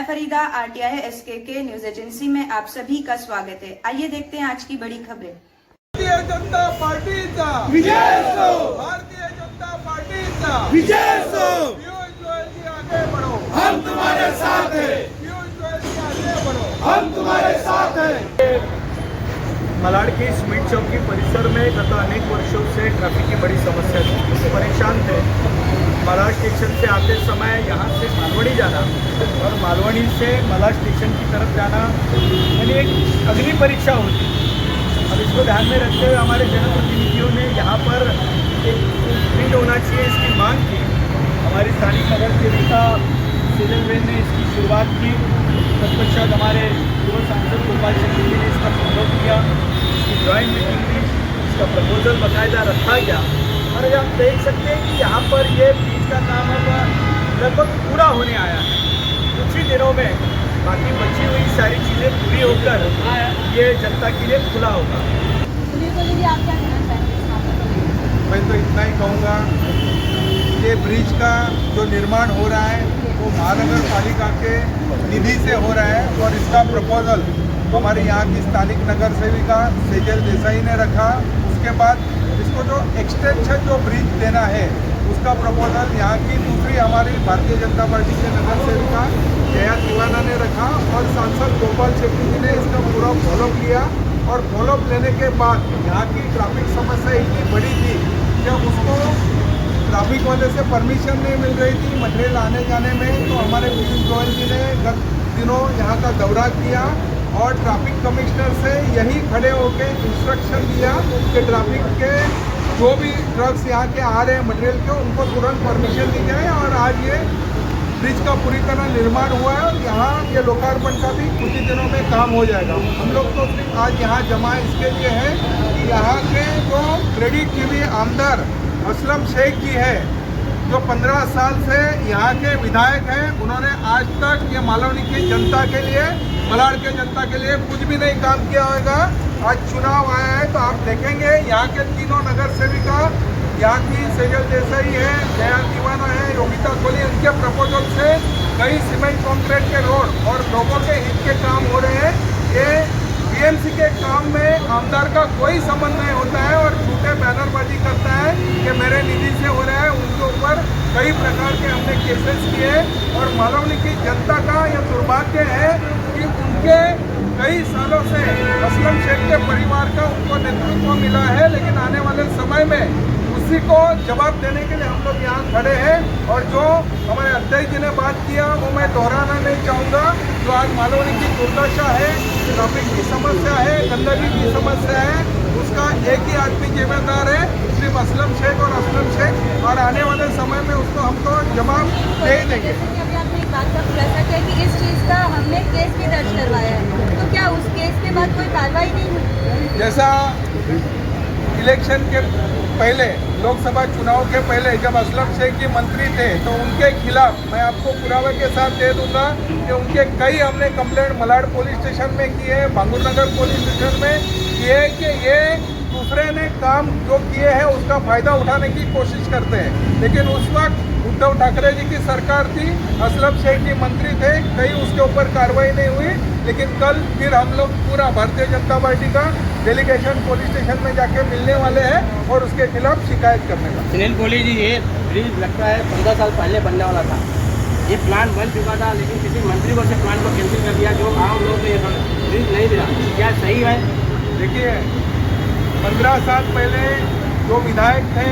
मैं Farida, RTI SK news agency में आप सभी का स्वागत है। आइए देखते हैं आज की बड़ी खबरें। भारतीय जनता पार्टीचा विजय असो। भारतीय जनता पार्टीचा विजय असो। पीयूष गोयल जी आगे बढ़ो, हम तुम्हारे साथ हैं। पीयूष गोयल जी आगे बढ़ो, हम तुम्हारे साथ हैं। मलाड के स्मिट चौकी परिसर में गत अनेक वर्षों से ट्रैफिक की बड़ी समस्या थी, परेशान थे। मलाड स्टेशन से आते समय यहाँ से मालवनी जाना और मालवनी से मलाड स्टेशन की तरफ जाना यानी एक अग्नि परीक्षा होती। अब इसको ध्यान में रखते हुए हमारे जनप्रतिनिधियों ने यहाँ पर एक ब्रिज होना चाहिए, इसकी मांग की। हमारी स्थानीय नगर सेविका सेजलबेन ने इसकी शुरुआत की। तत्पश्चात हमारे युवा सांसद गोपाल शेट्टी जी ने इसका फॉलो किया, इसकी जॉइंट मीटिंग हुई, इसका प्रपोजल बाकायदा रखा गया और आप देख सकते हैं कि यहाँ पर ये ब्रिज का काम अब लगभग पूरा होने आया है। कुछ ही दिनों में बाकी बची हुई सारी चीज़ें पूरी होकर ये जनता के लिए खुला होगा। आप क्या कहना चाहेंगे? मैं तो इतना ही कहूँगा, ये ब्रिज का जो निर्माण हो रहा है वो महानगर पालिका के निधि से हो रहा है और इसका प्रपोजल हमारे यहाँ की स्थानिक नगर सेविका सेजल देसाई ने रखा। उसके बाद इसको जो एक्सटेंशन जो ब्रिज देना है उसका प्रपोजल यहाँ की दूसरी हमारी भारतीय जनता पार्टी के नगर सेविका जया दीवाना ने रखा और सांसद गोपाल शेट्टी जी ने इसका पूरा फॉलोअप लिया। और फॉलोअप लेने के बाद यहाँ की ट्रैफिक समस्या इतनी बड़ी थी कि उसको ट्रैफिक वाले से परमिशन नहीं मिल रही थी मटेरियल आने जाने में। तो हमारे पीयूष गोयल जी ने गत दिनों यहाँ का दौरा किया और ट्रैफिक कमिश्नर से यही खड़े होकर इंस्ट्रक्शन दिया कि ट्रैफिक के जो भी ट्रक्स यहाँ के आ रहे हैं मटेरियल के उनको तुरंत परमिशन दी जाए। और आज ये ब्रिज का पूरी तरह निर्माण हुआ है और यहाँ ये लोकार्पण का भी कुछ ही दिनों में काम हो जाएगा। हम लोग तो सिर्फ आज यहाँ जमा इसके लिए है कि यहाँ के जो क्रेडिट के लिए आमदार असलम शेख जी है, जो 15 साल से यहाँ के विधायक हैं, उन्होंने आज तक ये मालवनी की जनता के लिए, मलाड के जनता के लिए कुछ भी नहीं काम किया होगा। आज चुनाव आया है तो आप देखेंगे यहाँ के तीनों नगर सेविका, यहाँ की सेजल देसाई है, जया दीवाना है, योगिता कोहली, उनके प्रपोजल से कई सीमेंट कॉन्क्रीट के रोड और लोगों के हित के काम हो रहे हैं। ये बीएमसी के काम में आमदार का कोई संबंध नहीं होता है और झूठे बैनरबाजी करता है कि मेरे निधि से हो रहा है। उनके ऊपर कई प्रकार के हमने केसेस किए और मालवनी की जनता का यह दुर्भाग्य है कि उनके कई सालों से असलम शेख के परिवार का उनको नेतृत्व मिला है, लेकिन आने वाले समय में उसी को जवाब देने के लिए हम लोग यहाँ खड़े हैं। और जो हमारे अध्यक्ष जी ने बात किया वो मैं दोहराना नहीं चाहूँगा। जो आज मालवनी की दुर्दशा है, ट्रैफिक की समस्या है, गंदगी की समस्या है, उसका एक ही आदमी जिम्मेदार है, सिर्फ असलम शेख और असलम शेख। और आने वाले समय में उसको हम तो जवाब दे ही देंगे। अभी आपने एक बात का खुलासा किया कि इस चीज़ का हमने केस भी दर्ज करवाया है, तो क्या उस केस के बाद कोई कार्रवाई नहीं हुई? जैसा इलेक्शन के पहले, लोकसभा चुनाव के पहले जब असलम शेख जी मंत्री थे तो उनके खिलाफ मैं आपको पुरावे के साथ दे दूंगा कि उनके कई हमने कंप्लेंट मलाड पुलिस स्टेशन में किए, भांगुर नगर पुलिस स्टेशन में किए कि ये दूसरे ने काम जो किए हैं उसका फायदा उठाने की कोशिश करते हैं। लेकिन उस वक्त उद्धव ठाकरे जी की सरकार थी, असलम शेख जी मंत्री थे, कहीं उसके ऊपर कार्रवाई नहीं हुई। लेकिन कल फिर हम लोग पूरा भारतीय जनता पार्टी का डेलीगेशन पुलिस स्टेशन में जाके मिलने वाले हैं और उसके खिलाफ शिकायत करने का। सुनील कोहली जी, ये ब्रिज लगता है 15 साल पहले बनने वाला था, ये प्लान बन चुका था, लेकिन किसी मंत्री को से प्लान को कैंसिल कर दिया, जो आम लोग ने ब्रिज नहीं दिया। क्या सही है? देखिए, 15 साल पहले जो विधायक थे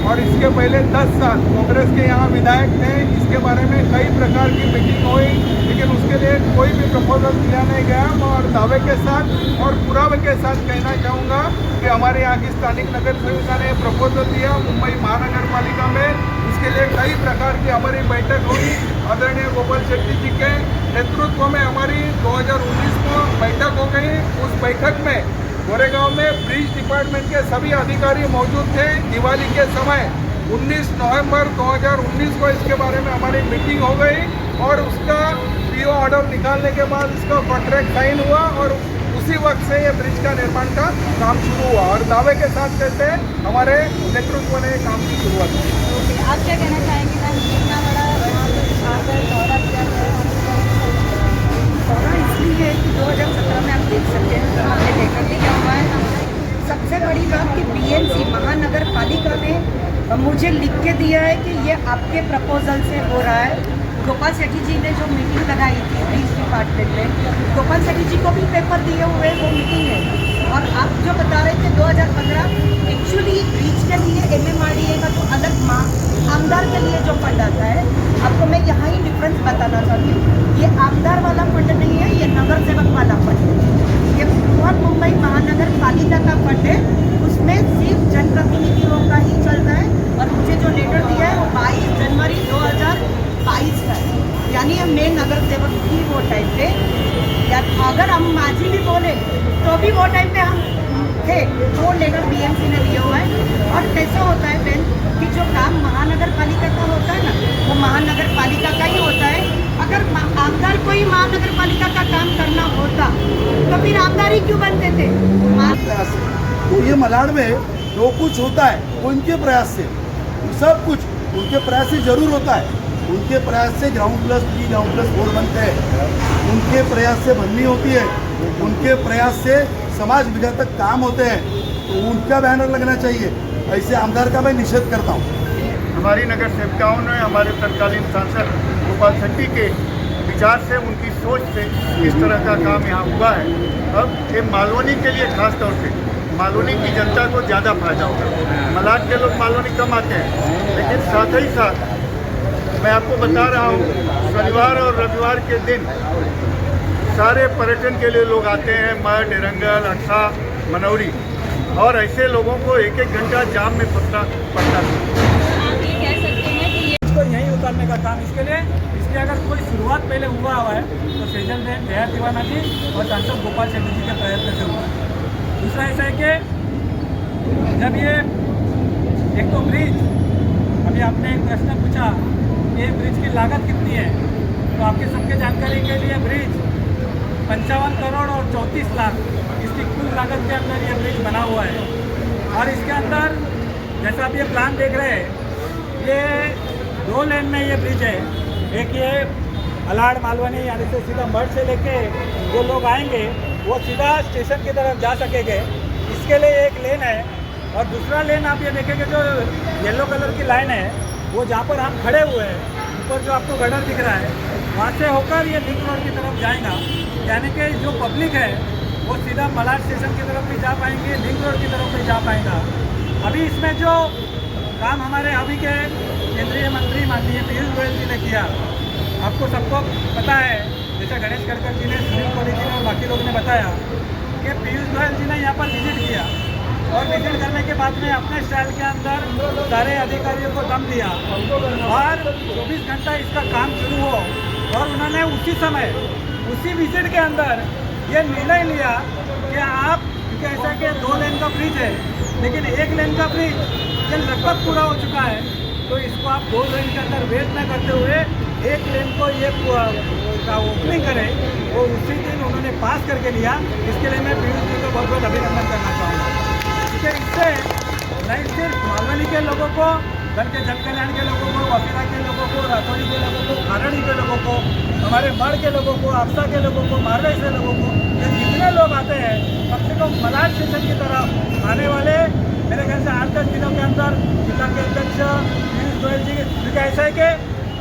और इसके पहले 10 साल कांग्रेस के यहाँ विधायक थे, इसके बारे में कई प्रकार की मीटिंग हुई, लेकिन उसके लिए कोई भी प्रपोजल दिया नहीं गया। और दावे के साथ और पुरावे के साथ कहना चाहूँगा कि हमारे यहाँ की स्थानिक नगर सेविका ने प्रपोजल दिया मुंबई महानगर पालिका में। इसके लिए कई प्रकार की हमारी बैठक हुई। आदरणीय गोपाल शेट्टी जी के नेतृत्व में हमारी 2019 को बैठक हो गई। उस बैठक में गोरेगांव में ब्रिज डिपार्टमेंट के सभी अधिकारी मौजूद थे। दिवाली के समय 19 नवंबर 2019 को इसके बारे में हमारी मीटिंग हो गई और उसका पीओ ऑर्डर निकालने के बाद इसका कॉन्ट्रैक्ट साइन हुआ और उसी वक्त से ये ब्रिज का निर्माण का काम शुरू हुआ। और दावे के साथ कहते हैं हमारे नेतृत्व ने काम की शुरुआत की। आप क्या कहना चाहेंगे मैम, इतना बड़ा यहाँ पे आकर दौरा किया गया? है कि 2017 में आप देख सकते हैं तो हमने लेकर दिया हुआ है। सबसे बड़ी बात कि बीएमसी महानगर पालिका ने मुझे लिख के दिया है कि ये आपके प्रपोजल से हो रहा है। गोपाल सेठी जी ने जो मीटिंग लगाई थी ब्रिज डिपार्टमेंट में, गोपाल सेठी जी को भी पेपर दिए हुए वो मीटिंग है। और आप जो बता रहे थे 2015, एक्चुअली ब्रिज के लिए MMRDA का तो अलग आमदार के लिए जो फंड आता है, आपको मैं यहाँ ही डिफरेंस बताना चाहती हूँ। ये आमदार वाला फंड नहीं है, ये नगर सेवक वाला फंड है। ये बृहन्मुंबई महानगर पालिका का फंड है, उसमें सिर्फ जनप्रतिनिधियों का ही चलता है। और मुझे जो लेटर दिया है वो 22 जनवरी 2022 का है, यानी मैं नगर सेवक की वो टाइम पे, या अगर हम माझी भी बोले तो भी वो टाइम पे हम थे, वो लेटर BMC ने दिया हुआ है। और कैसा होता है बहन कि जो काम महानगर पालिका का होता है ना, वो महानगर पालिका का ही होता है। अगर आमदार को ही महानगर पालिका का काम करना होता तो फिर आमदार ही क्यों बनते थे? तो ये मलाड में जो कुछ होता है वो उनके प्रयास से, सब कुछ उनके प्रयास से जरूर होता है। उनके प्रयास से ग्राउंड+3 ग्राउंड+4 बनते हैं, उनके प्रयास से बननी होती है, उनके प्रयास से समाज विघातक काम होते हैं, तो उनका बैनर लगना चाहिए। ऐसे आमदार का मैं निषेध करता हूँ। हमारी नगर सेविकाओं ने हमारे तत्कालीन सांसद गोपाल सेठी के विचार से, उनकी सोच से इस तरह का काम यहाँ हुआ है। अब ये मालवनी के लिए खास तौर से मालवनी की जनता को ज़्यादा फायदा होगा। मलाड के लोग मालवनी कम आते हैं, लेकिन साथ ही साथ मैं आपको बता रहा हूँ, शनिवार और रविवार के दिन सारे पर्यटन के लिए लोग आते हैं, मठ, एरंगल, अक्सा, मनौरी, और ऐसे लोगों को 1-1 घंटा जाम में फंसना पड़ता है। आप ये कह सकते हैं कि ये इसको यहीं उतारने का काम इसलिए अगर कोई शुरुआत पहले हुआ है तो सेजल बहन जया दीवाना जी और सांसद गोपाल सेठी जी के प्रयत्न से हुआ है। दूसरा ऐसा है कि जब ये एक तो ब्रिज, अभी आपने एक प्रश्न पूछा ये ब्रिज की लागत कितनी है, तो आपके सबके जानकारी के लिए ब्रिज 55 करोड़ और 34 लाख इसकी कुल लागत के अंदर ये ब्रिज बना हुआ है। और इसके अंदर जैसा आप ये प्लान देख रहे हैं, ये 2 लेन में ये ब्रिज है। एक ये मलाड मालवनी यानी से सीधा मठ से लेके जो लोग आएंगे वो सीधा स्टेशन की तरफ जा सकेंगे, इसके लिए एक लेन है। और दूसरा लेन आप ये देखेंगे जो येलो कलर की लाइन है, वो जहाँ पर हम खड़े हुए हैं, ऊपर जो आपको गटर दिख रहा है, वहाँ से होकर ये लिंक रोड की तरफ जाएगा। यानी कि जो पब्लिक है वो सीधा मलाड स्टेशन की तरफ भी जा पाएंगे, लिंक रोड की तरफ भी जा पाएगा। अभी इसमें जो काम हमारे अभी के केंद्रीय मंत्री माननीय पीयूष गोयल जी ने किया, आपको सबको पता है, जैसे गणेश गडकरी जी ने, सुनील कोहली जी ने और बाकी लोगों ने बताया कि पीयूष गोयल जी ने यहाँ पर विजिट किया और विजिट करने के बाद में अपने स्टाइल के अंदर सारे अधिकारियों को दम दिया और 24 घंटा इसका काम शुरू हो। और उन्होंने उसी समय, उसी विजिट के अंदर ये निर्णय लिया कि आप, क्योंकि ऐसा कि 2 लेन का ब्रिज है लेकिन 1 लेन का ब्रिज ये लगभग पूरा हो चुका है, तो इसको आप 2 लेन के अंदर वेट न करते हुए 1 लेन को ये का ओपनिंग करें, वो उसी दिन उन्होंने पास करके लिया। इसके लिए मैं पीयूष जी को बहुत बहुत अभिनंदन करना चाहूँगा। क्योंकि इससे नहीं सिर्फ मालवनी के लोगों को, घर के जन कल्याण के लोगों को, वफीरा के लोगों को, रातौड़ी के लोगों को, खारड़ी के लोगों को, हमारे मढ़ के लोगों को, आपसा के लोगों को, मारवाड़ी से लोगों को, ये जितने लोग आते हैं कम से कम मलाड स्टेशन की तरफ आने वाले मेरे ख्याल से 8-10 दिनों के अंदर जिला के अध्यक्ष पीयूष गोयल जी, क्योंकि ऐसा है कि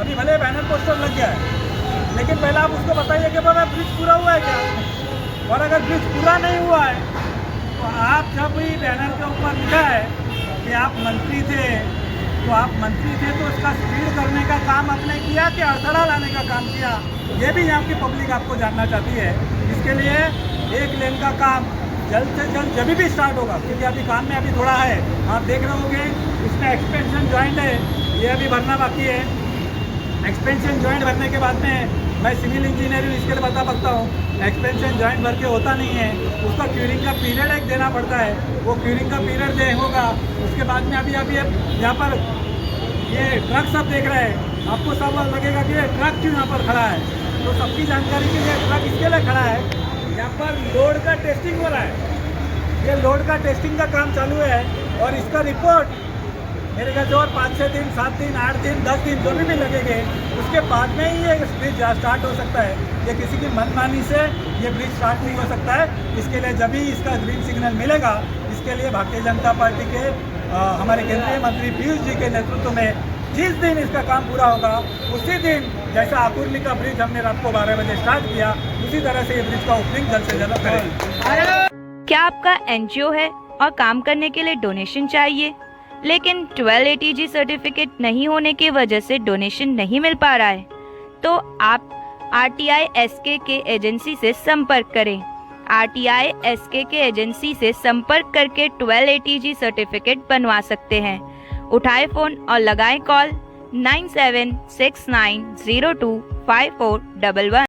अभी भले बैनर पोस्टर लग गया है, लेकिन पहले आप उसको बताइए कि भाई ब्रिज पूरा हुआ है क्या, और अगर ब्रिज पूरा नहीं हुआ है तो आप जब भी बैनर के ऊपर लिखा है कि आप मंत्री थे, तो आप मंत्री थे तो उसका स्पीड करने का काम आपने किया कि अड़थड़ा लाने का काम किया, ये भी यहाँ की पब्लिक आपको जानना चाहती है। इसके लिए 1 लेन का काम जल्द से जल्द जब भी स्टार्ट होगा, क्योंकि अभी काम में अभी थोड़ा है, आप देख रहे होंगे इसमें एक्सपेंशन जॉइंट है, ये अभी भरना बाकी है। एक्सपेंशन जॉइंट भरने के बाद में मैं सिविल इंजीनियरिंग इसके लिए बता सकता हूँ, एक्सपेंशन जॉइंट भर के होता नहीं है, उसका क्यूरिंग का पीरियड एक देना पड़ता है, वो क्यूरिंग का पीरियड दे होगा। उसके बाद में अभी यहाँ पर ये ट्रक सब देख रहे हैं, आपको सब लगेगा कि ये ट्रक क्यों यहाँ पर खड़ा है, तो सबकी जानकारी के लिए ट्रक इसके लिए खड़ा है, यहाँ पर लोड का टेस्टिंग हो रहा है, ये लोड का टेस्टिंग का काम चालू है और इसका रिपोर्ट मेरे ख्याल से और 5-6 दिन, 7 दिन, 8 दिन, 10 दिन जो भी लगेंगे, उसके बाद में ही ये ब्रिज स्टार्ट हो सकता है। ये किसी की मनमानी से ये ब्रिज स्टार्ट नहीं हो सकता है। इसके लिए जब भी इसका ग्रीन सिग्नल मिलेगा, इसके लिए भारतीय जनता पार्टी के हमारे केंद्रीय मंत्री पीयूष जी के नेतृत्व में जिस दिन इसका काम पूरा होगा, उसी दिन जैसा आकुर्ली का ब्रिज हमने रात को 12 बजे स्टार्ट किया, उसी तरह से ये ब्रिज का ओपनिंग जल्द से जल्द करेंगे। क्या आपका एनजीओ है और काम करने के लिए डोनेशन चाहिए, लेकिन 12 ATG सर्टिफिकेट नहीं होने की वजह से डोनेशन नहीं मिल पा रहा है, तो आप RTI SKK एजेंसी से संपर्क करें। RTI SKK एजेंसी से संपर्क करके 12 ATG सर्टिफिकेट बनवा सकते हैं। उठाए फोन और लगाएं कॉल 9769025411।